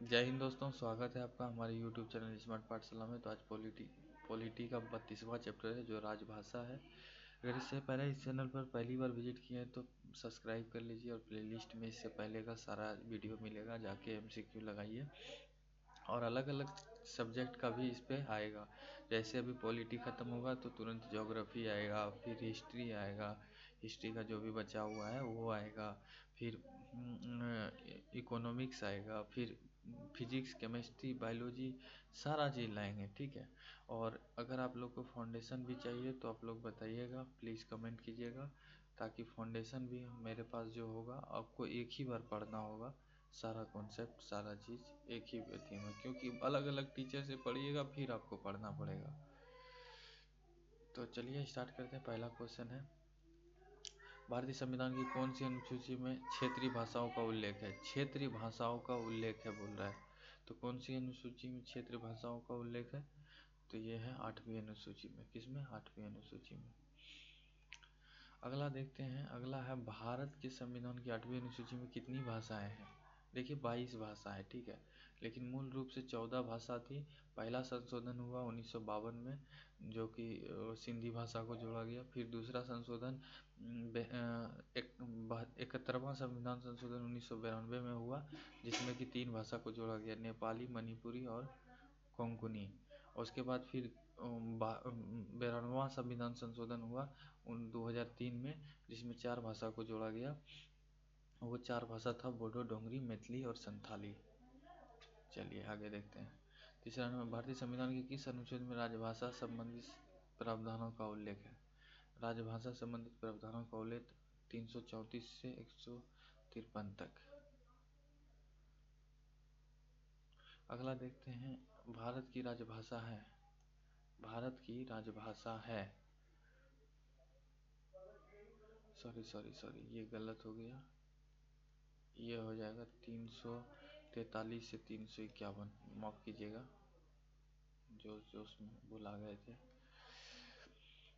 जय हिंद दोस्तों, स्वागत है आपका हमारे YouTube चैनल स्मार्ट पाठशाला में। तो आज पॉलिटी का 32वां चैप्टर है जो राजभाषा है। अगर इससे पहले इस चैनल पर पहली बार विजिट किए हैं तो सब्सक्राइब कर लीजिए और प्लेलिस्ट में इससे पहले का सारा वीडियो मिलेगा, जाके MCQ लगाइए। और अलग अलग सब्जेक्ट का भी इस पे आएगा। जैसे अभी पॉलिटी ख़त्म होगा तो तुरंत ज्योग्राफी आएगा, फिर हिस्ट्री आएगा, हिस्ट्री का जो भी बचा हुआ है वो आएगा, फिर इकोनॉमिक्स आएगा, फिर फिजिक्स, केमिस्ट्री, बायोलॉजी, सारा चीज़ लाएंगे, ठीक है। और अगर आप लोग को फाउंडेशन भी चाहिए तो आप लोग बताइएगा, प्लीज़ कमेंट कीजिएगा, ताकि फाउंडेशन भी मेरे पास जो होगा आपको एक ही बार पढ़ना होगा। सारा कॉन्सेप्ट, सारा चीज़ एक ही व्यक्ति में, क्योंकि अलग अलग टीचर से पढ़िएगा फिर आपको पढ़ना पड़ेगा। तो चलिए स्टार्ट करते हैं। पहला क्वेश्चन है, भारतीय संविधान की कौन सी अनुसूची में क्षेत्रीय भाषाओं का उल्लेख है? क्षेत्रीय भाषाओं का उल्लेख है बोल रहा है, तो कौन सी अनुसूची में क्षेत्रीय भाषाओं का उल्लेख है? तो ये है 8वीं अनुसूची में। किसमें? 8वीं अनुसूची में। अगला देखते हैं। अगला है, भारत के संविधान की 8वीं अनुसूची में कितनी भाषाएं हैं? देखिए 22 भाषा है, ठीक है, लेकिन मूल रूप से 14 भाषा थी। पहला संशोधन हुआ 1952 में, जो कि सिंधी भाषा को जोड़ा गया। फिर दूसरा संशोधन 71वां संविधान संशोधन 1992 में हुआ, जिसमें कि 3 भाषा को जोड़ा गया, नेपाली, मणिपुरी और कोंकणी। उसके बाद फिर 92वां संविधान संशोधन हुआ 2003 में, जिसमें 4 भाषा को जोड़ा गया। वो 4 भाषा था बोडो, डोगरी, मैथिली और संथाली। चलिए आगे देखते हैं। तीसरा नंबर, भारतीय संविधान के किस अनुच्छेद में राजभाषा संबंधित प्रावधानों का उल्लेख है? राजभाषा संबंधित प्रावधानों का उल्लेख 334 से 153 तक। अगला देखते हैं, भारत की राजभाषा है, भारत की राजभाषा है, सॉरी ये गलत हो गया, ये हो जाएगा 343 से 351, माफ कीजिएगा, जो उसमें भुला गए थे।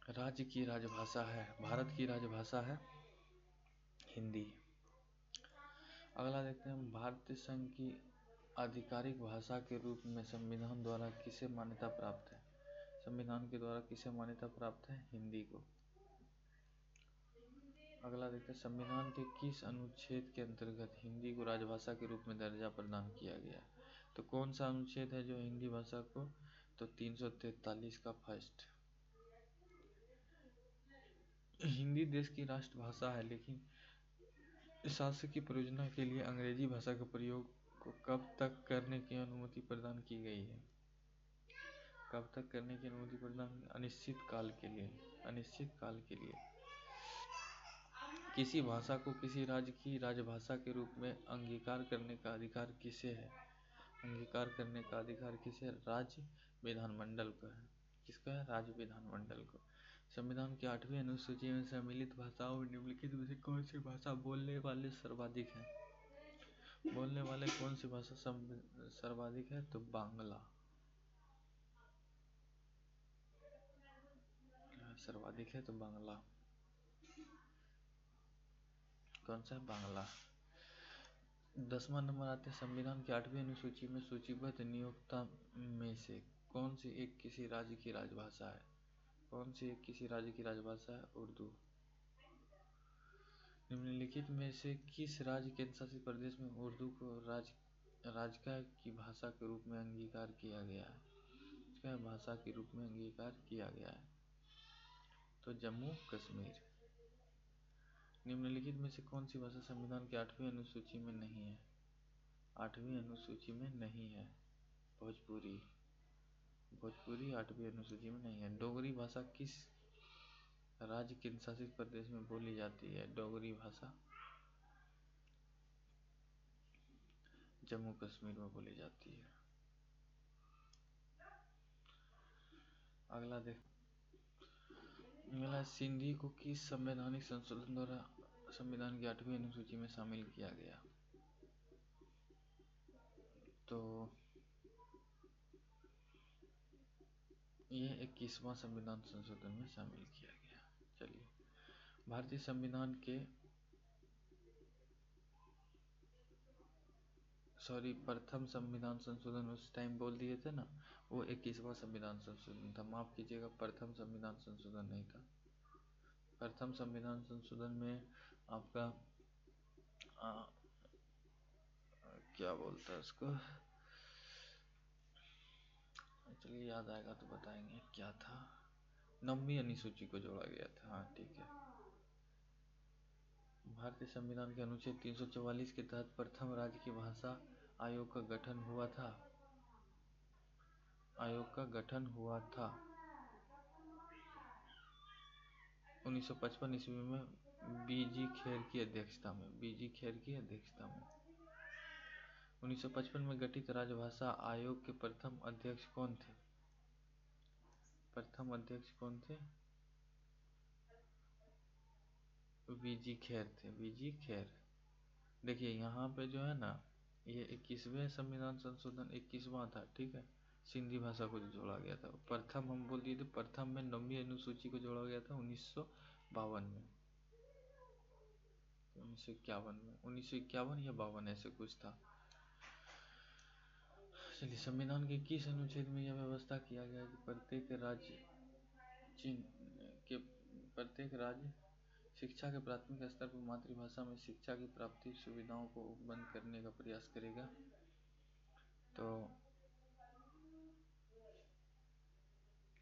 राज्य की राजभाषा है, भारत की राजभाषा है हिंदी। अगला देखते हैं, भारतीय संघ की आधिकारिक भाषा के रूप में संविधान द्वारा किसे मान्यता प्राप्त है? संविधान के द्वारा किसे मान्यता प्राप्त है? हिंदी को। अगला देखते हैं, संविधान के किस अनुच्छेद के अंतर्गत हिंदी को राजभाषा के रूप में दर्जा प्रदान किया गया? तो कौन सा अनुच्छेद है जो हिंदी भाषा को? तो 343 का फर्स्ट। हिंदी देश की राष्ट्रभाषा है, लेकिन शासकीय प्रयोजन के लिए अंग्रेजी भाषा के प्रयोग को कब तक करने की अनुमति प्रदान की गई है? कब तक करने की अनुमति प्रदान? अनिश्चित काल के लिए, अनिश्चित काल के लिए। किसी भाषा को किसी राज्य की राजभाषा के रूप में अंगीकार करने का अधिकार किसे है? अंगीकार करने का अधिकार किसे? राज्य विधानमंडल को है। किसका है? राज्य विधानमंडल को। संविधान की 8वीं अनुसूची में सम्मिलित भाषाओं में निम्नलिखित में से कौन सी भाषा बोलने वाले सर्वाधिक हैं? बोलने वाले कौन सी भाषा सर्वाधिक है? तो बांग्ला सर्वाधिक है, तो बांग्ला। कौन सा है? बांग्ला। 10वां नंबर आते हैं, संविधान की 8वीं अनुसूची में सूचीबद्ध नियोक्ता में से कौन सी एक किसी राज्य की राजभाषा है? कौन सी एक किसी राज्य की राजभाषा है? उर्दू। निम्नलिखित में से किस राज्य केंद्र शासित प्रदेश में उर्दू को राजकीय की भाषा के रूप में अंगीकार किया गया है? क्या भाषा के रूप में अंगीकार किया गया है? तो जम्मू कश्मीर। निम्नलिखित में से कौन सी भाषा संविधान की 8वीं अनुसूची में नहीं है? 8वीं अनुसूची में नहीं है भोजपुरी। भोजपुरी 8वीं अनुसूची में नहीं है। डोगरी भाषा किस राज्य केंद्र शासित प्रदेश में बोली जाती है? डोगरी भाषा जम्मू कश्मीर में बोली जाती है। अगला देख, अगला, सिंधी को किस संवैधानिक संशोधन द्वारा संविधान की 8वीं अनुसूची में शामिल किया गया? तो ये 21वां संविधान संशोधन में शामिल किया गया। चलिए, भारतीय संविधान के सॉरी, प्रथम संविधान संशोधन उस टाइम बोल दिए थे ना, वो 21वां संविधान संशोधन था, माफ़ कीजिएगा, प्रथम संविधान संशोधन नहीं था। प्रथम संविधान संशोधन में आपका क्या बोलता है उसको, चलिए याद आएगा तो बताएंगे क्या था। 9वीं अनुसूची को जोड़ा गया था, हाँ ठीक है। भारतीय संविधान के अनुच्छेद 344 के तहत प्रथम राज्य की भाषा आयोग का गठन हुआ था। आयोग का गठन हुआ था 1955 ईस्वी में बीजी खेर की अध्यक्षता में। बीजी खेर की अध्यक्षता में 1955 में गठित राजभाषा आयोग के प्रथम अध्यक्ष कौन थे? प्रथम अध्यक्ष कौन थे? बीजी खेर थे, बीजी खेर। देखिए यहाँ पे जो है ना, ये 21वें संविधान संशोधन 21वां था, ठीक है। सिंधी भाषा को जो जोड़ा गया था, प्रथम हम बोल दिए थे, प्रथम में 9वीं अनुसूची को जोड़ा गया था 1952 में, 1951 में, 1951 या 52 ऐसे कुछ था। चलिए, संविधान के किस अनुच्छेद में यह व्यवस्था किया गया कि प्रत्येक राज्य शिक्षा के प्राथमिक स्तर पर मातृभाषा में शिक्षा की प्राप्ति सुविधाओं को उपलब्ध करने का प्रयास करेगा? तो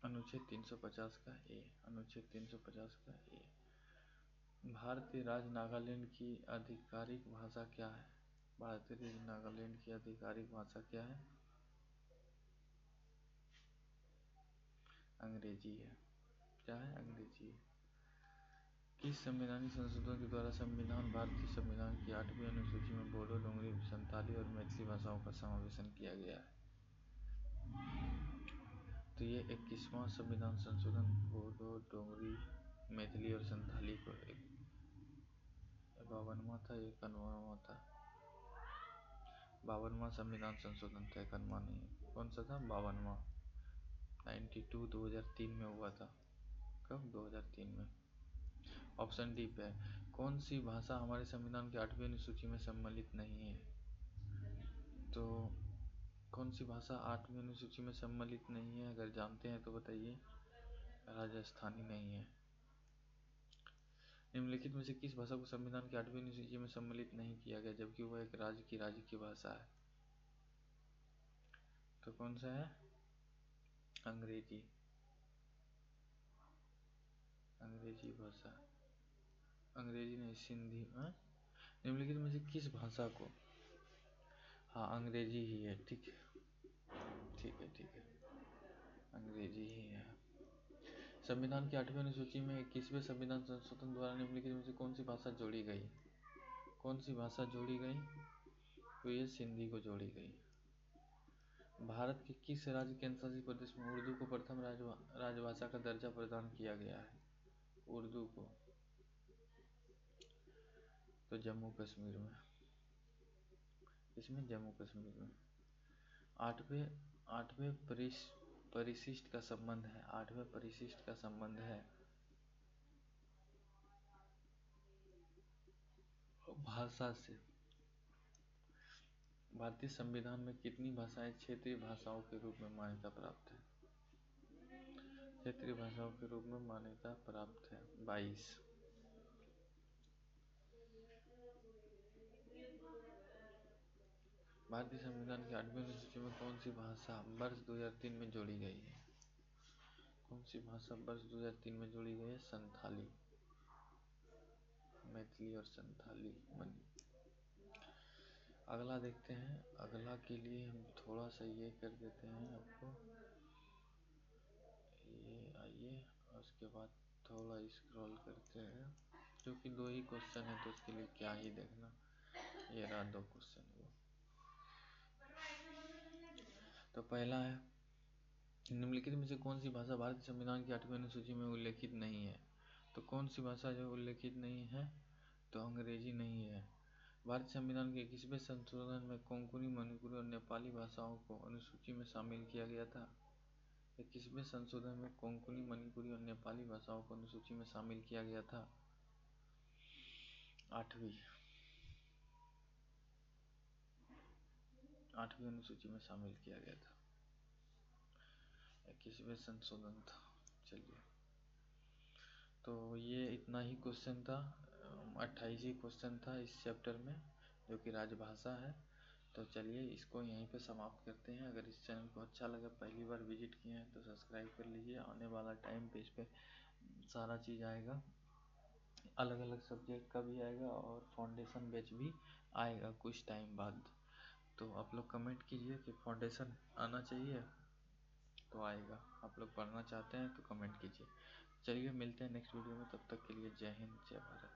अनुच्छेद 350 का ए, अनुच्छेद 350 का ए। भारतीय राज्य नागालैंड की आधिकारिक भाषा क्या है? भारतीय नागालैंड की आधिकारिक भाषा क्या है? अंग्रेजी है। क्या है? अंग्रेजी है। किस संवैधानिक संशोधन के द्वारा संविधान भारतीय संविधान की 8वीं अनुसूची में बोडो, डोगरी, संथाली और मैथिली भाषाओं का समावेशन किया गया है? तो ये 21वां संविधान संशोधन बोडो, डोगरी, मैथिली और संथाली को 52वां था, 51वां था। 52वां संविधान संशोधन था, 51वां नहीं। कौन सा था? 52वां। 2003 में हुआ था। कब? 2003 में। ऑप्शन डी पे कौन सी भाषा हमारे संविधान की 8वीं अनुसूची में सम्मिलित नहीं है? तो कौन सी भाषा 8वीं अनुसूची में सम्मिलित नहीं है? अगर जानते हैं तो बताइए। राजस्थानी नहीं है। निम्नलिखित में से किस भाषा को संविधान की 8वीं अनुसूची में सम्मिलित नहीं किया गया जबकि वह एक राज्य की भाषा है? तो कौन सा है? अंग्रेजी। अंग्रेजी भाषा, अंग्रेजी नहीं, सिंधी। निम्नलिखित में से किस भाषा को, हाँ अंग्रेजी ही है, ठीक है ठीक है ठीक है, अंग्रेजी ही है। संविधान की 8वीं अनुसूची में 21वें संविधान संशोधन द्वारा निम्नलिखित में से कौन सी भाषा जोड़ी गई? कौन सी भाषा जोड़ी गई? तो ये सिंधी को जोड़ी गई। भारत के किस राज्य केंद्रशासित प्रदेश में उर्दू को प्रथम राजभाषा का दर्जा प्रदान किया गया है? उर्दू को, तो जम्मू कश्मीर में। इसमें जम्मू कश्मीर में। आठवें परिशिष्ट का संबंध है, 8वें परिशिष्ट का संबंध है भाषा से। भारतीय संविधान में कितनी भाषाएं क्षेत्रीय भाषाओं के रूप में मान्यता प्राप्त है? क्षेत्रीय भाषाओं के रूप में मान्यता प्राप्त है 22। भारतीय संविधान की 8वीं अनुसूची में कौन सी भाषा वर्ष 2003 में जोड़ी गई है? कौन सी भाषा वर्ष 2003 में जोड़ी गई है? संथाली, मैथिली और संथाली। अगला देखते हैं। अगला के लिए हम थोड़ा सा ये कर देते हैं आपको, ये आइए, उसके बाद थोड़ा स्क्रॉल करते हैं क्योंकि 2 ही क्वेश्चन है तो उसके लिए क्या ही देखना। ये रहा 2 क्वेश्चन। वो तो पहला है, निम्नलिखित में से कौन सी भाषा भारतीय संविधान की 8वीं अनुसूची में उल्लेखित नहीं है? तो कौन सी भाषा जो उल्लेखित नहीं है? तो अंग्रेजी नहीं है। भारतीय संविधान के 21वें संशोधन में कोंकणी, मणिपुरी और नेपाली भाषाओं को अनुसूची में शामिल किया गया था। 21वें संशोधन में कोंकणी, मणिपुरी और नेपाली भाषाओं को अनुसूची में शामिल किया गया था। 8वीं। 8वीं अनुसूची में शामिल किया गया था। 21वें संशोधन था। चलिए, तो ये इतना ही क्वेश्चन था। 28 ही क्वेश्चन था इस चैप्टर में, जो कि राजभाषा है। तो चलिए इसको यहीं पे समाप्त करते हैं। अगर इस चैनल को अच्छा लगा, पहली बार विजिट किए हैं, तो सब्सक्राइब कर लीजिए। आने वाला टाइम पे इस पे सारा चीज़ आएगा, अलग अलग सब्जेक्ट का भी आएगा और फाउंडेशन बैच भी आएगा कुछ टाइम बाद। तो आप लोग कमेंट कीजिए कि फाउंडेशन आना चाहिए, तो आएगा। आप लोग पढ़ना चाहते हैं तो कमेंट कीजिए। चलिए मिलते हैं नेक्स्ट वीडियो में, तब तक के लिए जय हिंद, जय भारत।